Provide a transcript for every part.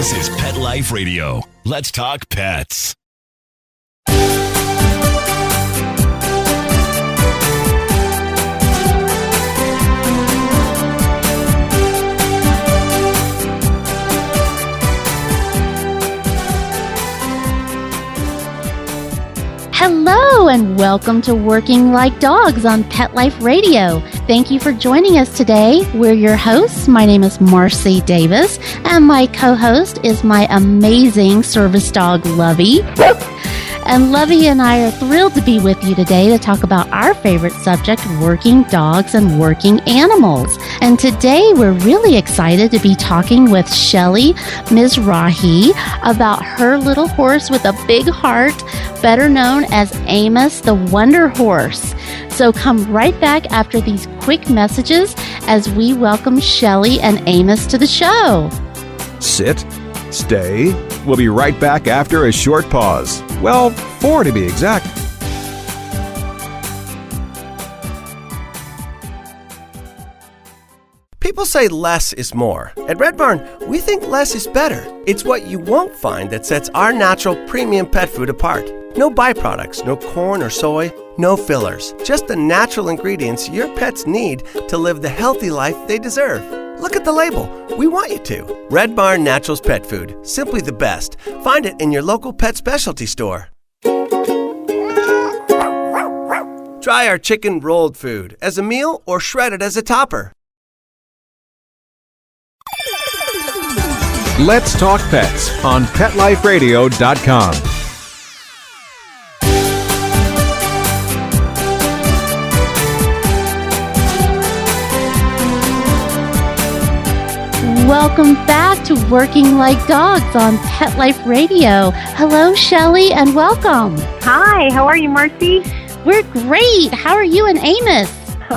This is Pet Life Radio. Let's talk pets. Hello and welcome to Working Like Dogs on Pet Life Radio. Thank you for joining us today. We're your hosts. My name is Marcie Davis, and my co-host is my amazing service dog, Lovey. And Lovey and I are thrilled to be with you today to talk about our favorite subject, working dogs and working animals. And today we're really excited to be talking with Shelly Mizrahi about her little horse with a big heart, better known as Amos the Wonder Horse. So come right back after these quick messages as we welcome Shelly and Amos to the show. Sit, stay. We'll be right back after a short pause. Well, 4 to be exact. People say less is more. At Red Barn, we think less is better. It's what you won't find that sets our natural premium pet food apart. No byproducts, no corn or soy, no fillers. Just the natural ingredients your pets need to live the healthy life they deserve. Look at the label. We want you to. Red Barn Naturals Pet Food. Simply the best. Find it in your local pet specialty store. Try our chicken rolled food as a meal or shredded as a topper. Let's talk pets on PetLifeRadio.com. Welcome back to Working Like Dogs on Pet Life Radio. Hello, Shelly, and welcome. Hi, how are you, Marcie? We're great. How are you and Amos?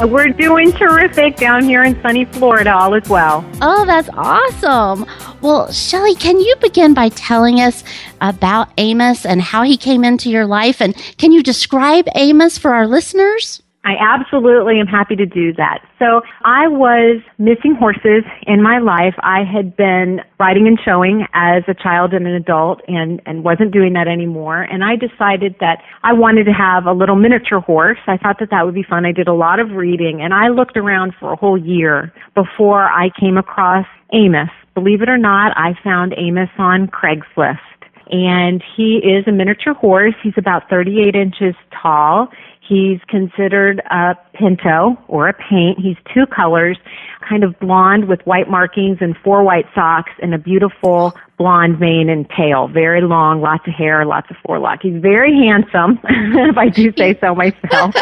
We're doing terrific down here in sunny Florida, all is well. Oh, that's awesome. Well, Shelly, can you begin by telling us about Amos and how he came into your life? And can you describe Amos for our listeners? I absolutely am happy to do that. So I was missing horses in my life. I had been riding and showing as a child and an adult and wasn't doing that anymore. And I decided that I wanted to have a little miniature horse. I thought that that would be fun. I did a lot of reading, and I looked around for a whole year before I came across Amos. Believe it or not, I found Amos on Craigslist. And he is a miniature horse. He's about 38 inches tall. He's considered a pinto or a paint. He's 2 colors, kind of blonde with white markings and 4 white socks and a beautiful blonde mane and tail. Very long, lots of hair, lots of forelock. He's very handsome, if I do say so myself.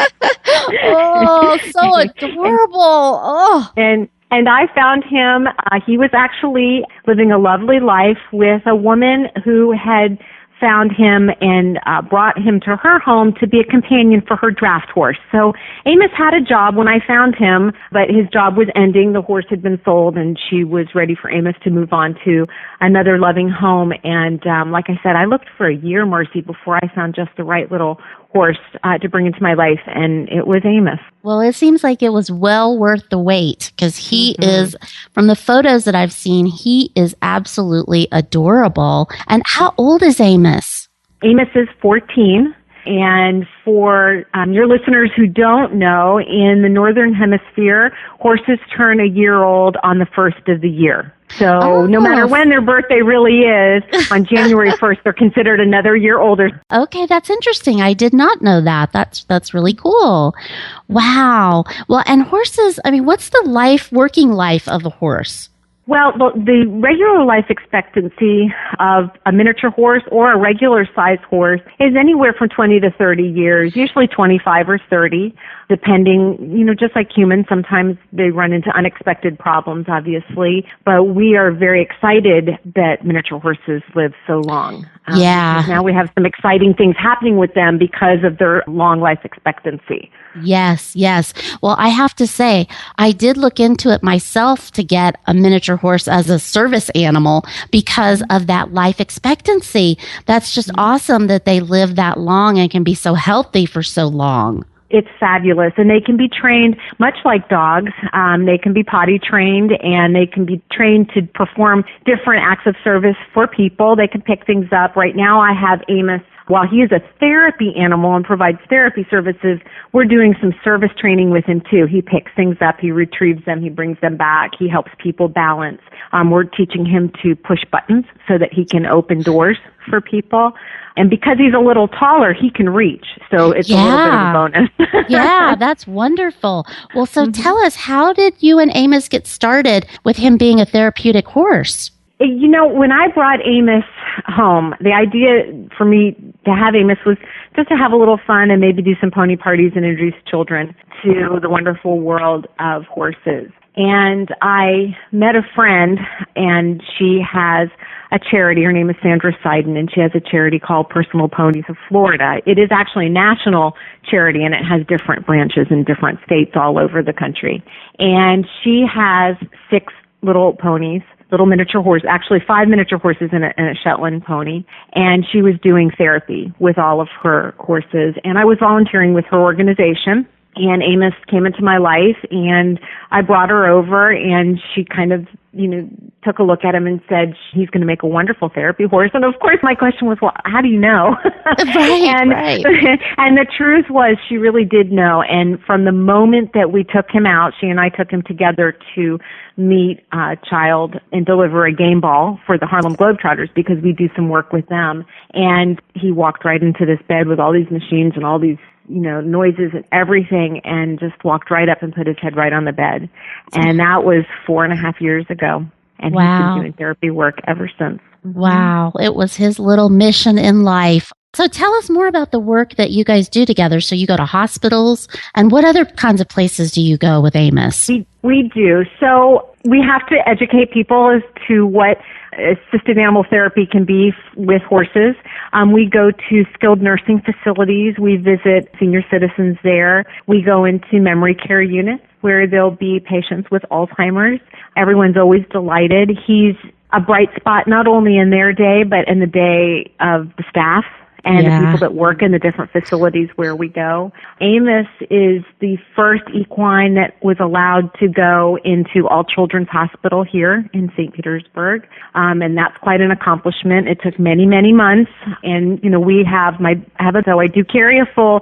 Oh, so adorable. Oh. And I found him. He was actually living a lovely life with a woman who had found him and brought him to her home to be a companion for her draft horse. So Amos had a job when I found him, but his job was ending. The horse had been sold, and she was ready for Amos to move on to another loving home. And like I said, I looked for a year, Marcie, before I found just the right little horse to bring into my life, and it was Amos. Well, it seems like it was well worth the wait because he is, from the photos that I've seen, he is absolutely adorable. And how old is Amos? Amos is 14. And for your listeners who don't know, in the Northern Hemisphere, horses turn a year old on the first of the year. So no matter when their birthday really is, on January 1st, they're considered another year older. Okay, that's interesting. I did not know that. That's really cool. Wow. Well, and horses, I mean, what's the working life of a horse? Well, the regular life expectancy of a miniature horse or a regular size horse is anywhere from 20 to 30 years, usually 25 or 30, depending, just like humans, sometimes they run into unexpected problems, obviously, but we are very excited that miniature horses live so long. Yeah. Now we have some exciting things happening with them because of their long life expectancy. Yes. Well, I have to say, I did look into it myself to get a miniature horse as a service animal because of that life expectancy. That's just awesome that they live that long and can be so healthy for so long. it's fabulous. And they can be trained much like dogs. They can be potty trained, and they can be trained to perform different acts of service for people. They can pick things up. Right now I have Amos. While he is a therapy animal and provides therapy services, we're doing some service training with him too. He picks things up, he retrieves them, he brings them back, he helps people balance. We're teaching him to push buttons so that he can open doors for people. And because he's a little taller, he can reach. So it's a little bit of a bonus. Yeah, that's wonderful. Well, so tell us, how did you and Amos get started with him being a therapeutic horse? You know, when I brought Amos home, the idea for me to have Amos was just to have a little fun and maybe do some pony parties and introduce children to the wonderful world of horses. And I met a friend, and she has a charity. Her name is Sandra Seiden, and she has a charity called Personal Ponies of Florida. It is actually a national charity, and it has different branches in different states all over the country. And she has 6 little ponies, little miniature horses, actually 5 miniature horses and a Shetland pony. And she was doing therapy with all of her horses. And I was volunteering with her organization. And Amos came into my life, and I brought her over, and she kind of, took a look at him and said, he's going to make a wonderful therapy horse. And of course, my question was, well, how do you know? Right. And the truth was, she really did know. And from the moment that we took him out, she and I took him together to meet a child and deliver a game ball for the Harlem Globetrotters, because we do some work with them. And he walked right into this bed with all these machines and all these noises and everything, and just walked right up and put his head right on the bed. And that was 4.5 years ago. And he's been doing therapy work ever since. Wow. It was his little mission in life. So tell us more about the work that you guys do together. So you go to hospitals, and what other kinds of places do you go with Amos? We do. So we have to educate people as to what assisted animal therapy can be with horses. We go to skilled nursing facilities. We visit senior citizens there. We go into memory care units where there'll be patients with Alzheimer's. Everyone's always delighted. He's a bright spot not only in their day, but in the day of the staff and the people that work in the different facilities where we go. Amos is the first equine that was allowed to go into All Children's Hospital here in St. Petersburg, and that's quite an accomplishment. It took many, many months, and we have I do carry a full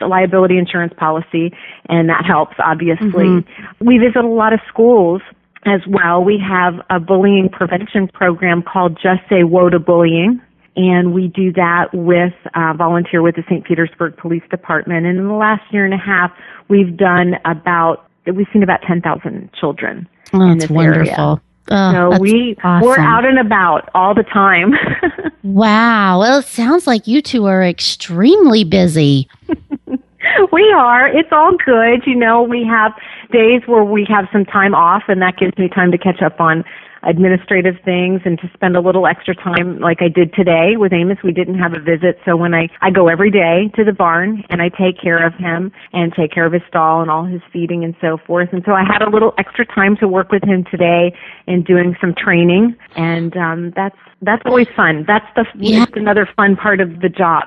liability insurance policy, and that helps obviously. Mm-hmm. We visit a lot of schools as well. We have a bullying prevention program called Just Say Whoa to Bullying. And we do that with volunteer with the St. Petersburg Police Department. And in the last 1.5 years, we've seen about 10,000 children in this wonderful. Area. Oh, so we're out and about all the time. Wow. Well, it sounds like you two are extremely busy. We are. It's all good. We have days where we have some time off, and that gives me time to catch up on administrative things and to spend a little extra time like I did today with Amos. We didn't have a visit, so when I go every day to the barn and I take care of him and take care of his stall and all his feeding and so forth. And so I had a little extra time to work with him today in doing some training, and that's always fun. That's just another fun part of the job.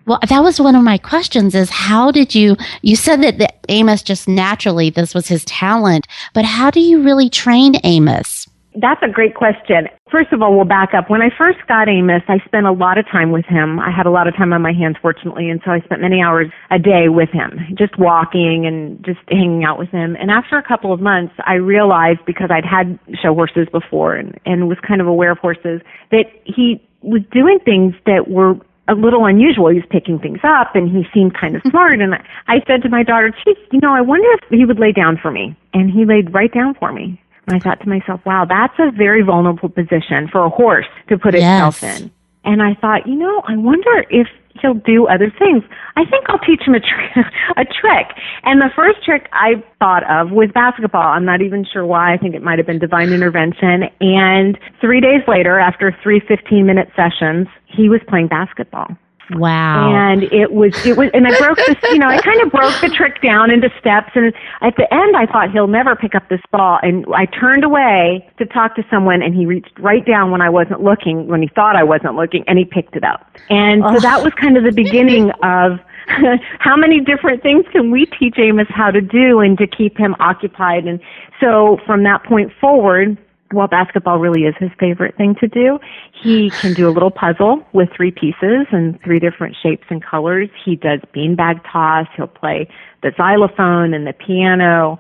Well, that was one of my questions is how did you said that Amos just naturally, this was his talent, but how do you really train Amos? That's a great question. First of all, we'll back up. When I first got Amos, I spent a lot of time with him. I had a lot of time on my hands, fortunately, and so I spent many hours a day with him, just walking and just hanging out with him. And after a couple of months, I realized, because I'd had show horses before and was kind of aware of horses, that he was doing things that were a little unusual. He was picking things up, and he seemed kind of smart. And I said to my daughter, geez, I wonder if he would lay down for me. And he laid right down for me. And I thought to myself, wow, that's a very vulnerable position for a horse to put itself in. And I thought, I wonder if he'll do other things. I think I'll teach him a trick. And the first trick I thought of was basketball. I'm not even sure why. I think it might have been divine intervention. And 3 days later, after 3 15-minute sessions, he was playing basketball. Wow. And it was, and I broke this, I kind of broke the trick down into steps. And at the end, I thought he'll never pick up this ball. And I turned away to talk to someone, and he reached right down when I wasn't looking, when he thought I wasn't looking, and he picked it up. And so that was kind of the beginning of how many different things can we teach Amos how to do and to keep him occupied? And so from that point forward, while basketball really is his favorite thing to do, he can do a little puzzle with 3 pieces and 3 different shapes and colors. He does beanbag toss. He'll play the xylophone and the piano.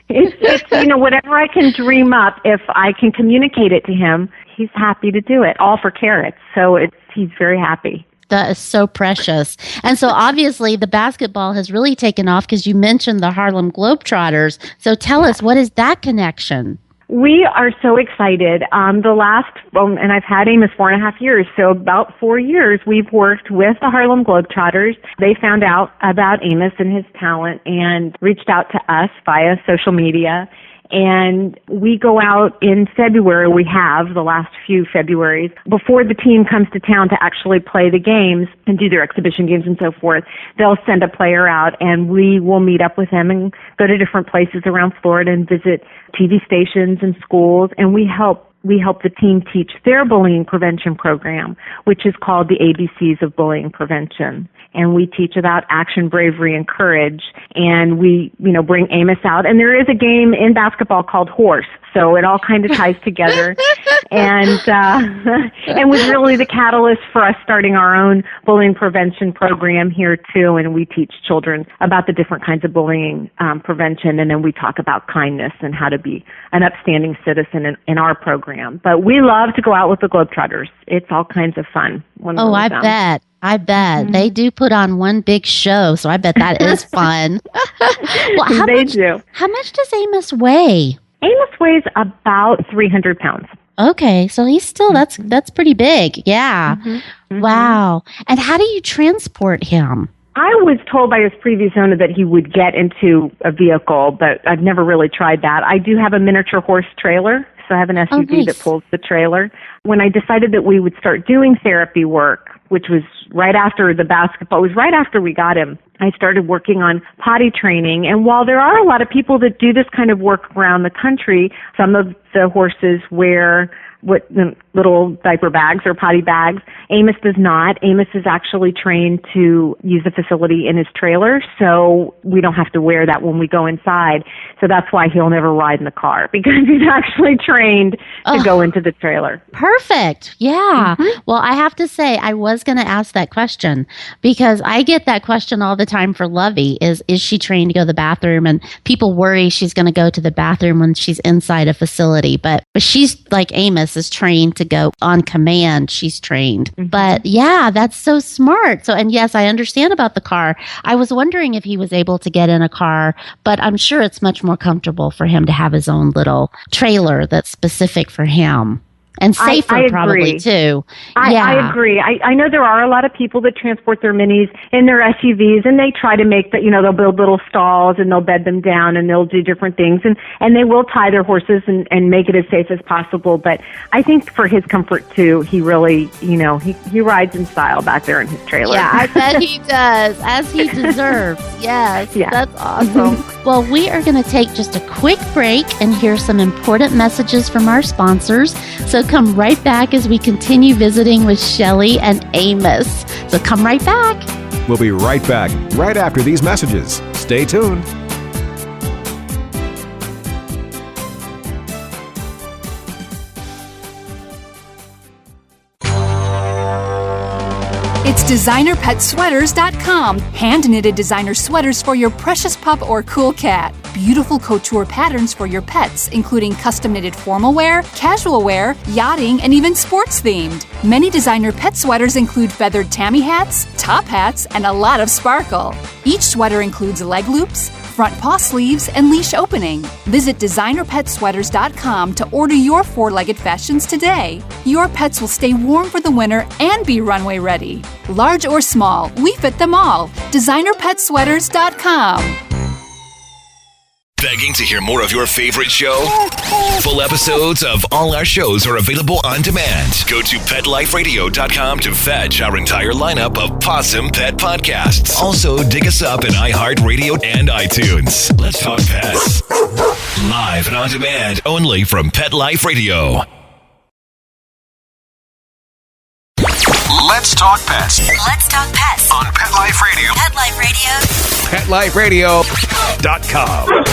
It's whatever I can dream up, if I can communicate it to him, he's happy to do it, all for carrots. So he's very happy. That is so precious. And so obviously the basketball has really taken off because you mentioned the Harlem Globetrotters. So tell us, what is that connection? We are so excited. And I've had Amos 4.5 years, so about 4 years we've worked with the Harlem Globetrotters. They found out about Amos and his talent and reached out to us via social media. And we go out in February, we have the last few Februaries, before the team comes to town to actually play the games and do their exhibition games and so forth. They'll send a player out and we will meet up with them and go to different places around Florida and visit TV stations and schools, and we help the team teach their bullying prevention program, which is called the ABCs of Bullying Prevention. And we teach about action, bravery, and courage. And we, bring Amos out. And there is a game in basketball called Horse. So it all kind of ties together. And was really the catalyst for us starting our own bullying prevention program here, too. And we teach children about the different kinds of bullying prevention. And then we talk about kindness and how to be an upstanding citizen in our program. But we love to go out with the Globetrotters. It's all kinds of fun. I bet. Mm-hmm. They do put on one big show, so I bet that is fun. Well, how much does Amos weigh? Amos weighs about 300 pounds. Okay, so he's still, that's pretty big. Yeah. Mm-hmm. Wow. And how do you transport him? I was told by his previous owner that he would get into a vehicle, but I've never really tried that. I do have a miniature horse trailer, so I have an SUV that pulls the trailer. When I decided that we would start doing therapy work, which was right after the basketball, it was right after we got him, I started working on potty training. And while there are a lot of people that do this kind of work around the country, some of the horses wear little diaper bags or potty bags. Amos does not. Amos is actually trained to use the facility in his trailer, so we don't have to wear that when we go inside. So that's why he'll never ride in the car, because he's actually trained to go into the trailer. Perfect. Yeah. Mm-hmm. Well, I have to say, I was going to ask that question because I get that question all the time for Lovey is she trained to go to the bathroom? And people worry she's going to go to the bathroom when she's inside a facility. But she's like Amos is trained to go on command. She's trained. Mm-hmm. But yeah, that's so smart. So, and yes, I understand about the car. I was wondering if he was able to get in a car, but I'm sure it's much more comfortable for him to have his own little trailer that's specific for him. And safer probably too. I agree. I know there are a lot of people that transport their minis in their SUVs, and they try to make that, they'll build little stalls and they'll bed them down and they'll do different things, and they will tie their horses and make it as safe as possible. But I think for his comfort too, he really, he rides in style back there in his trailer. Yeah, I bet he does, as he deserves. Yes, yeah. That's awesome. Well, we are going to take just a quick break and hear some important messages from our sponsors. So come right back as we continue visiting with Shelly and Amos. So come right back. We'll be right back right after these messages. Stay tuned. It's designerpetsweaters.com. Hand-knitted designer sweaters for your precious pup or cool cat. Beautiful couture patterns for your pets, including custom-knitted formal wear, casual wear, yachting, and even sports-themed. Many designer pet sweaters include feathered tammy hats, top hats, and a lot of sparkle. Each sweater includes leg loops, front paw sleeves, and leash opening. Visit designerpetsweaters.com to order your four-legged fashions today. Your pets will stay warm for the winter and be runway ready. Large or small, we fit them all. designerpetsweaters.com. Begging to hear more of your favorite show? Full episodes of all our shows are available on demand. Go to PetLifeRadio.com to fetch our entire lineup of Possum Pet podcasts. Also, dig us up in iHeartRadio and iTunes. Let's talk pets. Live and on demand, only from Pet Life Radio. Let's Talk Pets. Let's Talk Pets On Pet Life Radio. Pet Life Radio. PetLifeRadio.com.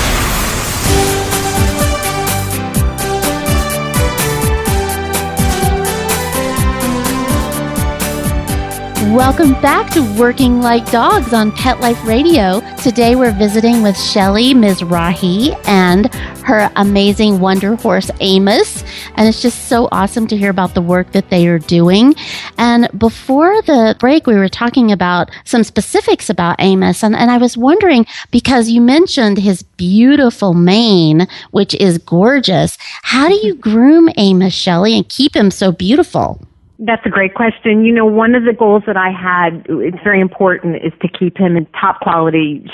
Welcome back to Working Like Dogs on Pet Life Radio. Today we're visiting with Shelly Mizrahi and her amazing wonder horse Amos. And it's just so awesome to hear about the work that they are doing. And before the break, we were talking about some specifics about Amos. And I was wondering, because you mentioned his beautiful mane, which is gorgeous, how do you groom Amos, Shelly, and keep him so beautiful? That's a great question. You know, one of the goals that I had, it's very important, is to keep him in top quality,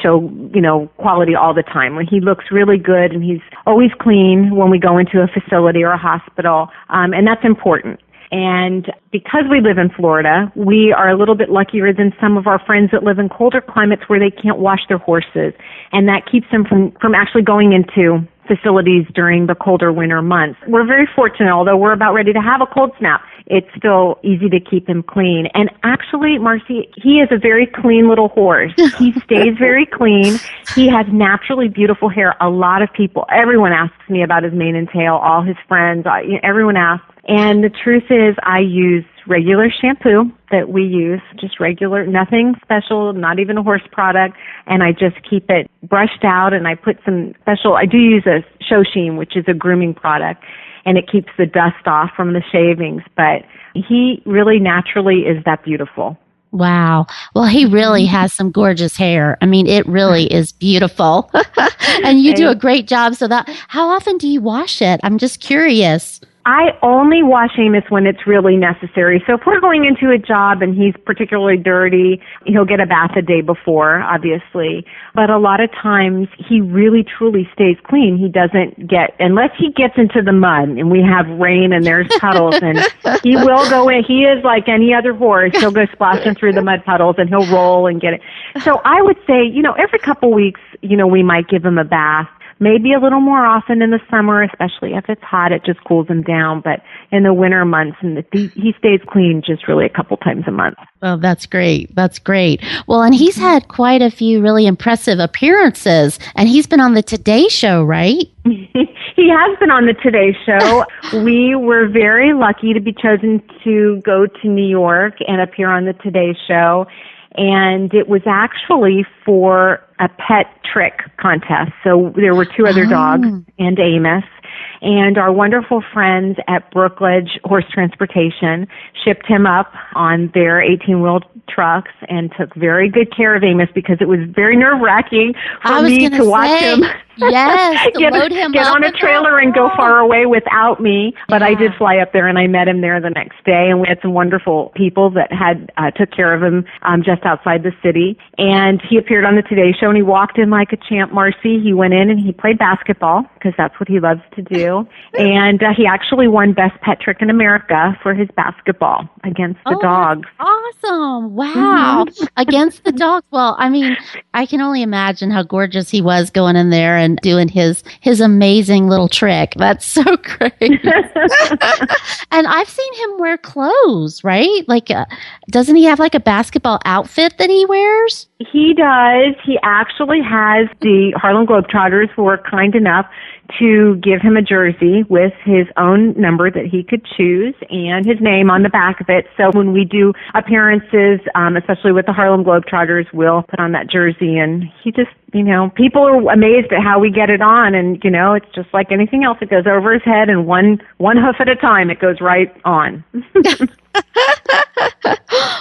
quality all the time. When he looks really good and he's always clean when we go into a facility or a hospital, and that's important. And because we live in Florida, we are a little bit luckier than some of our friends that live in colder climates where they can't wash their horses. And that keeps them from actually going into facilities during the colder winter months. We're very fortunate, although we're about ready to have a cold snap. It's still easy to keep him clean. And actually, Marcie, he is a very clean little horse. He stays very clean. He has naturally beautiful hair. A lot of people, everyone asks me about his mane and tail, all his friends, everyone asks. And the truth is, I use regular shampoo that we use, just regular, nothing special, not even a horse product, and I just keep it brushed out, and I put some special, I do use a Shoshin, which is a grooming product, and it keeps the dust off from the shavings, but he really naturally is that beautiful. Wow. Well, he really has some gorgeous hair. I mean, it really is beautiful. And you do a great job. So how often do you wash it? I'm just curious. I only wash Amos when it's really necessary. So if we're going into a job and he's particularly dirty, he'll get a bath a day before, obviously. But a lot of times he really truly stays clean. He doesn't unless he gets into the mud and we have rain and there's puddles, and he will go in. He is like any other horse. He'll go splashing through the mud puddles and he'll roll and get it. So I would say, every couple weeks, we might give him a bath. Maybe a little more often in the summer, especially if it's hot, it just cools him down. But in the winter months, he stays clean just really a couple times a month. Oh, that's great. That's great. Well, and he's had quite a few really impressive appearances, and he's been on the Today Show, right? He has been on the Today Show. We were very lucky to be chosen to go to New York and appear on the Today Show. And it was actually for a pet trick contest. So there were two other dogs and Amos. And our wonderful friends at Brookledge Horse Transportation shipped him up on their 18-wheel trucks and took very good care of Amos because it was very nerve-wracking for me to watch him. Yes, load him get up on a trailer and go far away without me. But I did fly up there and I met him there the next day, and we had some wonderful people that had took care of him just outside the city. And he appeared on the Today Show and he walked in like a champ, Marcie. He went in and he played basketball because that's what he loves to do. And he actually won Best Pet Trick in America for his basketball against the dogs. Awesome. Wow. Against the dogs. Well, I mean, I can only imagine how gorgeous he was going in there and doing his amazing little trick. That's so great. And I've seen him wear clothes, right? Like, doesn't he have like a basketball outfit that he wears? He does. He actually has the Harlem Globetrotters who were kind enough to give him a jersey with his own number that he could choose and his name on the back of it. So when we do appearances, especially with the Harlem Globetrotters, we'll put on that jersey, and he just, people are amazed at how we get it on, and, it's just like anything else. It goes over his head, and one hoof at a time, it goes right on.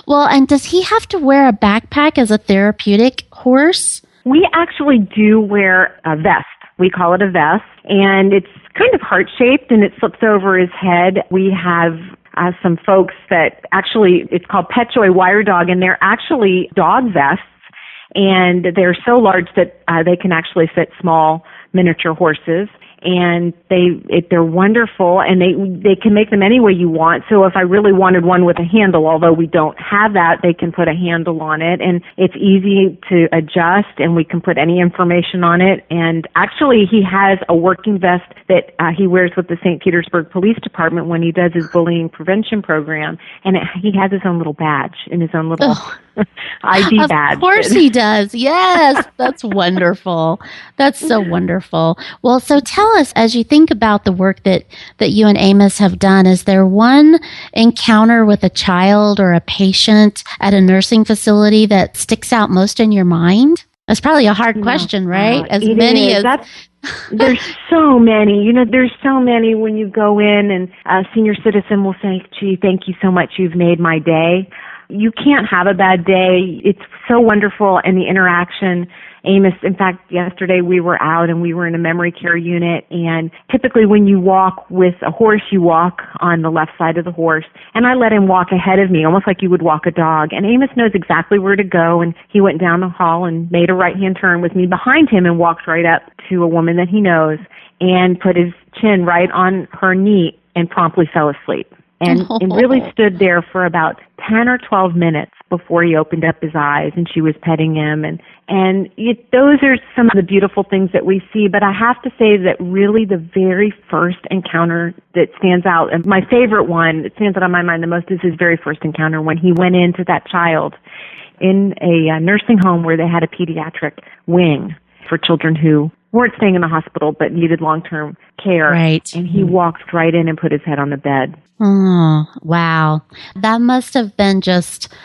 Well, and does he have to wear a backpack as a therapeutic horse? We actually do wear a vest. We call it a vest, and it's kind of heart-shaped, and it slips over his head. We have some folks that actually, it's called Pet Joy Wire Dog, and they're actually dog vests, and they're so large that they can actually fit small miniature horses. and they're wonderful, and they can make them any way you want. So if I really wanted one with a handle, although we don't have that, they can put a handle on it, and it's easy to adjust, and we can put any information on it. And actually, he has a working vest that he wears with the St. Petersburg Police Department when he does his bullying prevention program, and he has his own little badge and his own little ID badge. Of course he does. Yes, that's wonderful. That's so wonderful. Well, so tell us, as you think about the work that you and Amos have done, is there one encounter with a child or a patient at a nursing facility that sticks out most in your mind? That's probably a hard question, right? As many as... There's so many. There's so many when you go in, and a senior citizen will say, gee, thank you so much. You've made my day. You can't have a bad day. It's so wonderful, and the interaction. Amos, in fact, yesterday we were out and we were in a memory care unit, and typically when you walk with a horse, you walk on the left side of the horse, and I let him walk ahead of me, almost like you would walk a dog, and Amos knows exactly where to go, and he went down the hall and made a right-hand turn with me behind him and walked right up to a woman that he knows and put his chin right on her knee and promptly fell asleep. And really stood there for about 10 or 12 minutes before he opened up his eyes, and she was petting him. Those are some of the beautiful things that we see. But I have to say that really the very first encounter that stands out, and my favorite one that stands out on my mind the most, is his very first encounter when he went into that child in a nursing home where they had a pediatric wing for children who weren't staying in the hospital but needed long-term care. Right. And he walked right in and put his head on the bed. Oh, wow. That must have been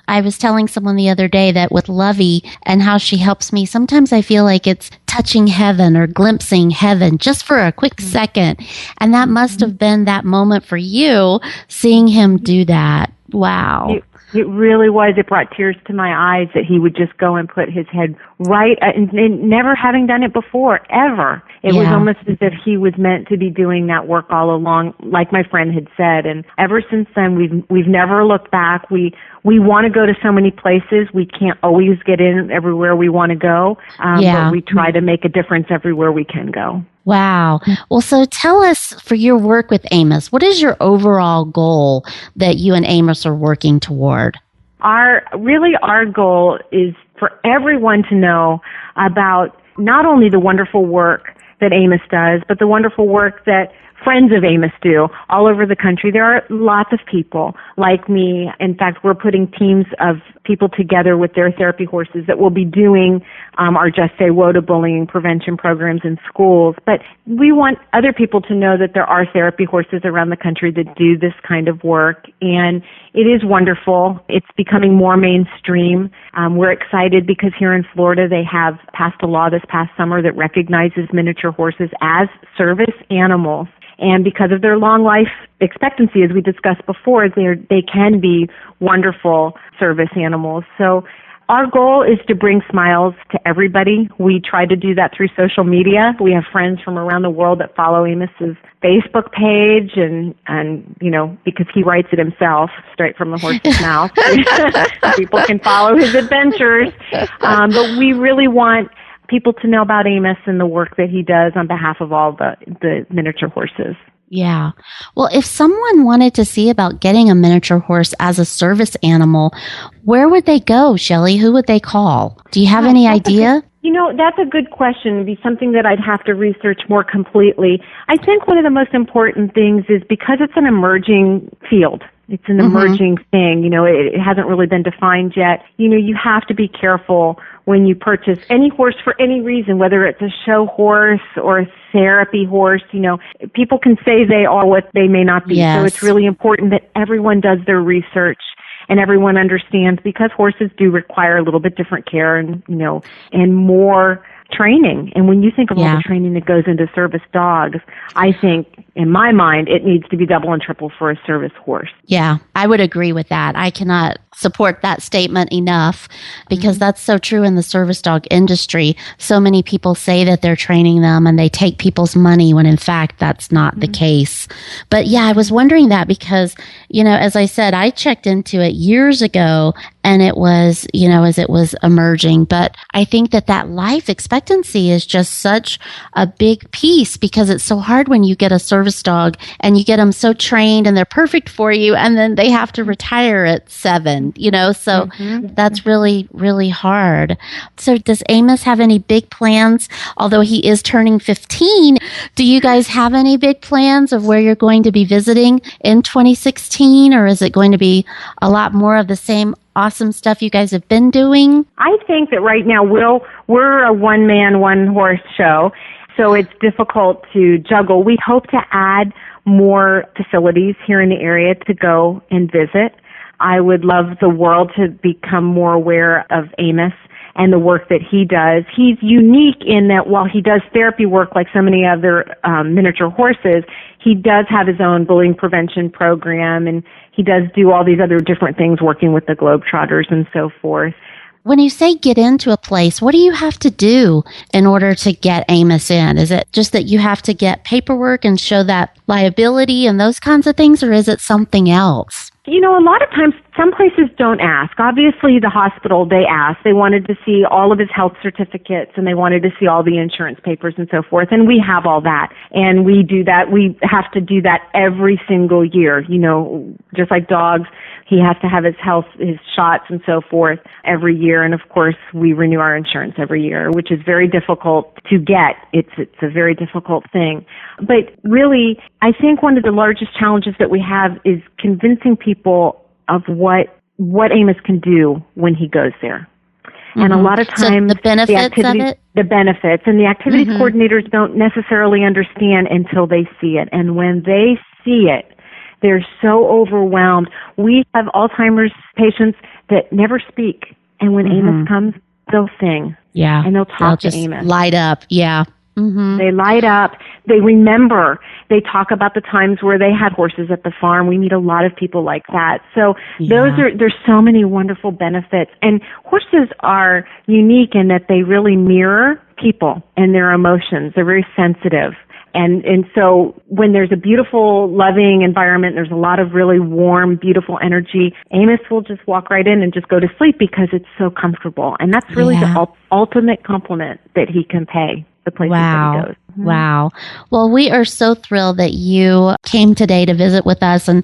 I was telling someone the other day that with Lovey and how she helps me, sometimes I feel like it's touching heaven or glimpsing heaven just for a quick second. And that must have been that moment for you, seeing him do that. Wow. It really was. It brought tears to my eyes that he would just go and put his head right, and never having done it before, ever. It was almost as if he was meant to be doing that work all along, like my friend had said. And ever since then, we've never looked back. We want to go to so many places. We can't always get in everywhere we want to go, but we try to make a difference everywhere we can go. Wow. Well, so tell us, for your work with Amos, what is your overall goal that you and Amos are working toward? Our goal is for everyone to know about not only the wonderful work that Amos does, but the wonderful work that friends of Amos do all over the country. There are lots of people like me. In fact, we're putting teams of people together with their therapy horses that will be doing our Just Say Whoa to bullying prevention programs in schools. But we want other people to know that there are therapy horses around the country that do this kind of work, and it is wonderful. It's becoming more mainstream. We're excited because here in Florida they have passed a law this past summer that recognizes miniature horses as service animals. And because of their long life expectancy, as we discussed before, they can be wonderful service animals. So our goal is to bring smiles to everybody. We try to do that through social media. We have friends from around the world that follow Amos's Facebook page, and because he writes it himself straight from the horse's mouth, people can follow his adventures. But we really want people to know about Amos and the work that he does on behalf of all the miniature horses. Yeah. Well, if someone wanted to see about getting a miniature horse as a service animal, where would they go, Shelly? Who would they call? Do you have any idea? That's a good question. It'd be something that I'd have to research more completely. I think one of the most important things is because it's an emerging field. It's an emerging thing. It hasn't really been defined yet. You have to be careful when you purchase any horse for any reason, whether it's a show horse or a therapy horse. People can say they are what they may not be. Yes. So it's really important that everyone does their research and everyone understands, because horses do require a little bit different care and more training. And when you think of all the training that goes into service dogs, I think, in my mind, it needs to be double and triple for a service horse. Yeah, I would agree with that. I cannot support that statement enough because that's so true in the service dog industry. So many people say that they're training them and they take people's money when in fact that's not the case. But yeah, I was wondering that because, as I said, I checked into it years ago and it was, as it was emerging. But I think that life expectancy is just such a big piece because it's so hard when you get a service dog and you get them so trained and they're perfect for you and then they have to retire at 7, so that's really, really hard. So does Amos have any big plans? Although he is turning 15, do you guys have any big plans of where you're going to be visiting in 2016, or is it going to be a lot more of the same awesome stuff you guys have been doing? I think that right now we're a one-man, one-horse show, so it's difficult to juggle. We hope to add more facilities here in the area to go and visit. I would love the world to become more aware of Amos and the work that he does. He's unique in that while he does therapy work like so many other miniature horses, he does have his own bullying prevention program, and he does do all these other different things working with the Globetrotters and so forth. When you say get into a place, what do you have to do in order to get Amos in? Is it just that you have to get paperwork and show that liability and those kinds of things, or is it something else? A lot of times, some places don't ask. Obviously, the hospital, they asked. They wanted to see all of his health certificates, and they wanted to see all the insurance papers and so forth, and we have all that. And we do that. We have to do that every single year. Just like dogs, he has to have his health, his shots and so forth every year. And, of course, we renew our insurance every year, which is very difficult to get. It's a very difficult thing. But really, I think one of the largest challenges that we have is convincing people of what Amos can do when he goes there. And a lot of times, so the benefits of it? The benefits. And the activities coordinators don't necessarily understand until they see it. And when they see it, they're so overwhelmed. We have Alzheimer's patients that never speak. And when Amos comes, they'll sing. Yeah. And they'll talk to just Amos. Light up. Yeah. Mm-hmm. They light up. They remember. They talk about the times where they had horses at the farm. We meet a lot of people like that. So there's so many wonderful benefits. And horses are unique in that they really mirror people and their emotions. They're very sensitive. And so when there's a beautiful, loving environment, there's a lot of really warm, beautiful energy, Amos will just walk right in and just go to sleep because it's so comfortable. And that's really the ultimate compliment that he can pay the places that he goes. Wow. Well, we are so thrilled that you came today to visit with us and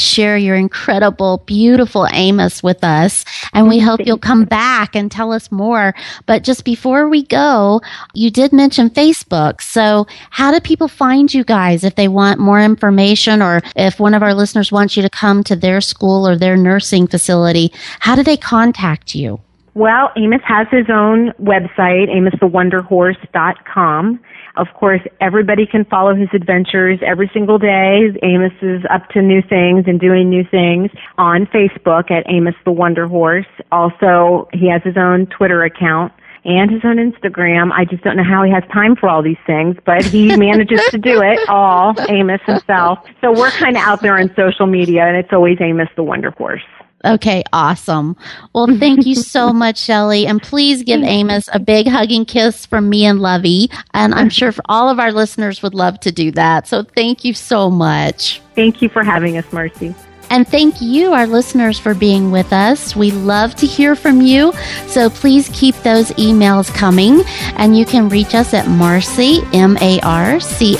share your incredible, beautiful Amos with us. And we hope you'll come back and tell us more. But just before we go, you did mention Facebook. So how do people find you guys if they want more information, or if one of our listeners wants you to come to their school or their nursing facility? How do they contact you? Well, Amos has his own website, AmosTheWonderHorse.com. Of course, everybody can follow his adventures every single day. Amos is up to new things and doing new things on Facebook at Amos the Wonder Horse. Also, he has his own Twitter account and his own Instagram. I just don't know how he has time for all these things, but he manages to do it all, Amos himself. So we're kind of out there on social media, and it's always Amos the Wonder Horse. Okay, awesome. Well, thank you so much, Shelly. And please give Amos a big hugging kiss from me and Lovey. And I'm sure all of our listeners would love to do that. So thank you so much. Thank you for having us, Marcie. And thank you, our listeners, for being with us. We love to hear from you, so please keep those emails coming. And you can reach us at Marcie, MARCIE,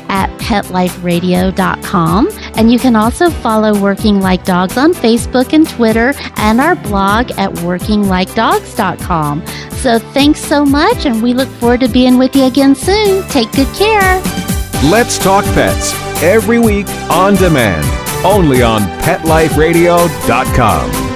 at PetLifeRadio.com. And you can also follow Working Like Dogs on Facebook and Twitter, and our blog at WorkingLikeDogs.com. So thanks so much, and we look forward to being with you again soon. Take good care. Let's Talk Pets, every week on demand, only on PetLifeRadio.com.